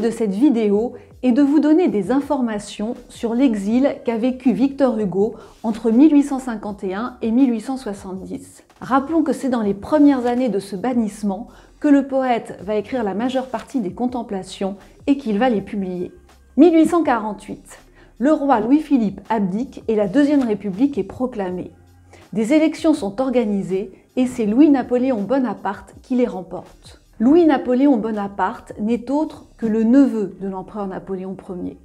de cette vidéo est de vous donner des informations sur l'exil qu'a vécu Victor Hugo entre 1851 et 1870. Rappelons que c'est dans les premières années de ce bannissement que le poète va écrire la majeure partie des Contemplations et qu'il va les publier. 1848. Le roi Louis-Philippe abdique et la Deuxième République est proclamée. Des élections sont organisées et c'est Louis-Napoléon Bonaparte qui les remporte. Louis-Napoléon Bonaparte n'est autre que le neveu de l'empereur Napoléon Ier.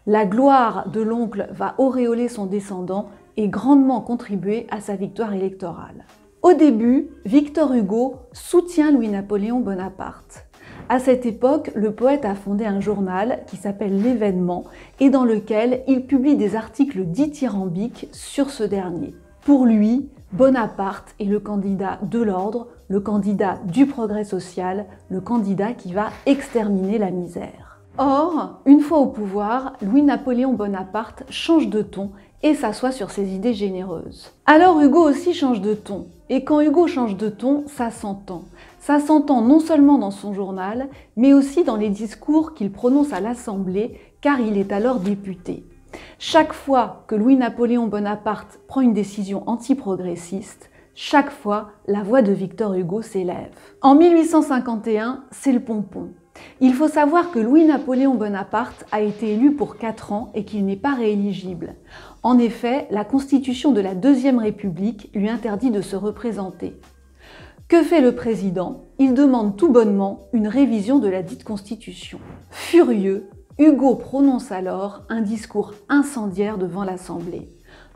La gloire de l'oncle va auréoler son descendant et grandement contribuer à sa victoire électorale. Au début, Victor Hugo soutient Louis-Napoléon Bonaparte. À cette époque, le poète a fondé un journal qui s'appelle L'Événement et dans lequel il publie des articles dithyrambiques sur ce dernier. Pour lui, Bonaparte est le candidat de l'ordre, le candidat du progrès social, le candidat qui va exterminer la misère. Or, une fois au pouvoir, Louis-Napoléon Bonaparte change de ton et s'assoit sur ses idées généreuses. Alors Hugo aussi change de ton. Et quand Hugo change de ton, ça s'entend. Ça s'entend non seulement dans son journal, mais aussi dans les discours qu'il prononce à l'Assemblée, car il est alors député. Chaque fois que Louis-Napoléon Bonaparte prend une décision anti-progressiste, chaque fois, la voix de Victor Hugo s'élève. En 1851, c'est le pompon. Il faut savoir que Louis-Napoléon Bonaparte a été élu pour 4 ans et qu'il n'est pas rééligible. En effet, la constitution de la Deuxième République lui interdit de se représenter. Que fait le président? Il demande tout bonnement une révision de la dite constitution. Furieux, Hugo prononce alors un discours incendiaire devant l'Assemblée.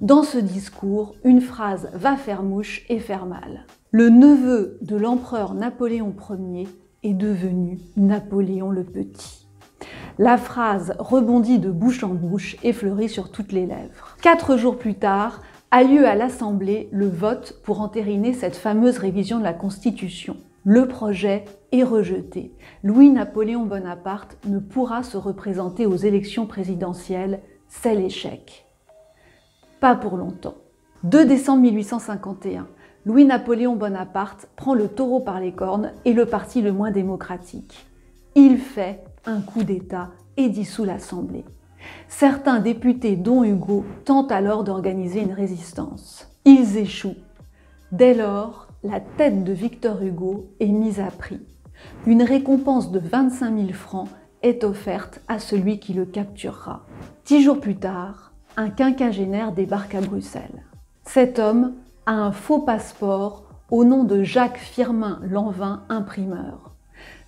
Dans ce discours, une phrase va faire mouche et faire mal. Le neveu de l'empereur Napoléon Ier est devenu Napoléon le Petit. La phrase rebondit de bouche en bouche et fleurit sur toutes les lèvres. 4 jours plus tard, a lieu à l'Assemblée le vote pour entériner cette fameuse révision de la Constitution. Le projet est rejeté. Louis-Napoléon Bonaparte ne pourra se représenter aux élections présidentielles, c'est l'échec. Pas pour longtemps. 2 décembre 1851, Louis-Napoléon Bonaparte prend le taureau par les cornes et le parti le moins démocratique. Il fait un coup d'État et dissout l'Assemblée. Certains députés, dont Hugo, tentent alors d'organiser une résistance. Ils échouent. Dès lors, la tête de Victor Hugo est mise à prix. Une récompense de 25 000 francs est offerte à celui qui le capturera. 10 jours plus tard, un quinquagénaire débarque à Bruxelles. Cet homme a un faux passeport au nom de Jacques Firmin Lanvin, imprimeur.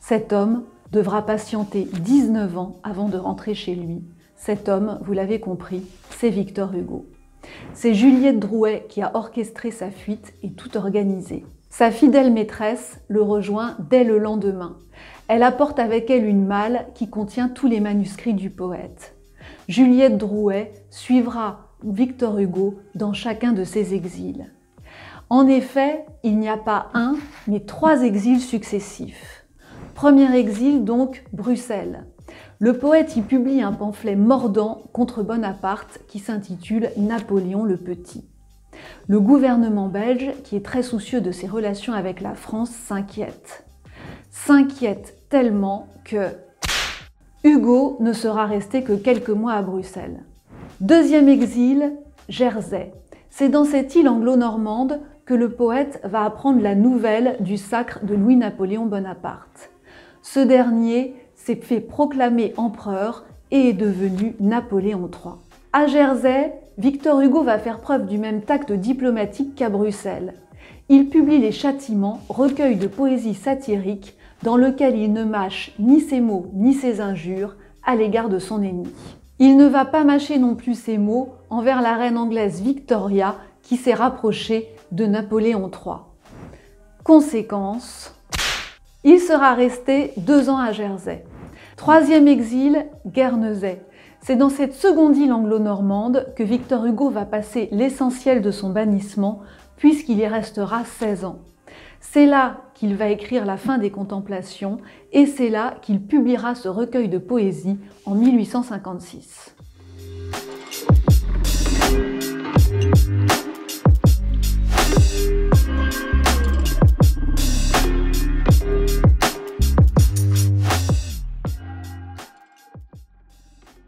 Cet homme devra patienter 19 ans avant de rentrer chez lui. Cet homme, vous l'avez compris, c'est Victor Hugo. C'est Juliette Drouet qui a orchestré sa fuite et tout organisé. Sa fidèle maîtresse le rejoint dès le lendemain. Elle apporte avec elle une malle qui contient tous les manuscrits du poète. Juliette Drouet suivra Victor Hugo dans chacun de ses exils. En effet, il n'y a pas un, mais 3 exils successifs. Premier exil donc, Bruxelles. Le poète y publie un pamphlet mordant contre Bonaparte qui s'intitule « Napoléon le Petit ». Le gouvernement belge, qui est très soucieux de ses relations avec la France, s'inquiète. S'inquiète tellement que Hugo ne sera resté que quelques mois à Bruxelles. Deuxième exil, Jersey. C'est dans cette île anglo-normande que le poète va apprendre la nouvelle du sacre de Louis-Napoléon Bonaparte. Ce dernier s'est fait proclamer empereur et est devenu Napoléon III. À Jersey, Victor Hugo va faire preuve du même tact diplomatique qu'à Bruxelles. Il publie Les Châtiments, recueil de poésie satirique dans lequel il ne mâche ni ses mots ni ses injures à l'égard de son ennemi. Il ne va pas mâcher non plus ses mots envers la reine anglaise Victoria qui s'est rapprochée de Napoléon III. Conséquence, il sera resté 2 ans à Jersey. Troisième exil, Guernesey. C'est dans cette seconde île anglo-normande que Victor Hugo va passer l'essentiel de son bannissement puisqu'il y restera 16 ans. C'est là qu'il va écrire la fin des Contemplations et c'est là qu'il publiera ce recueil de poésie en 1856.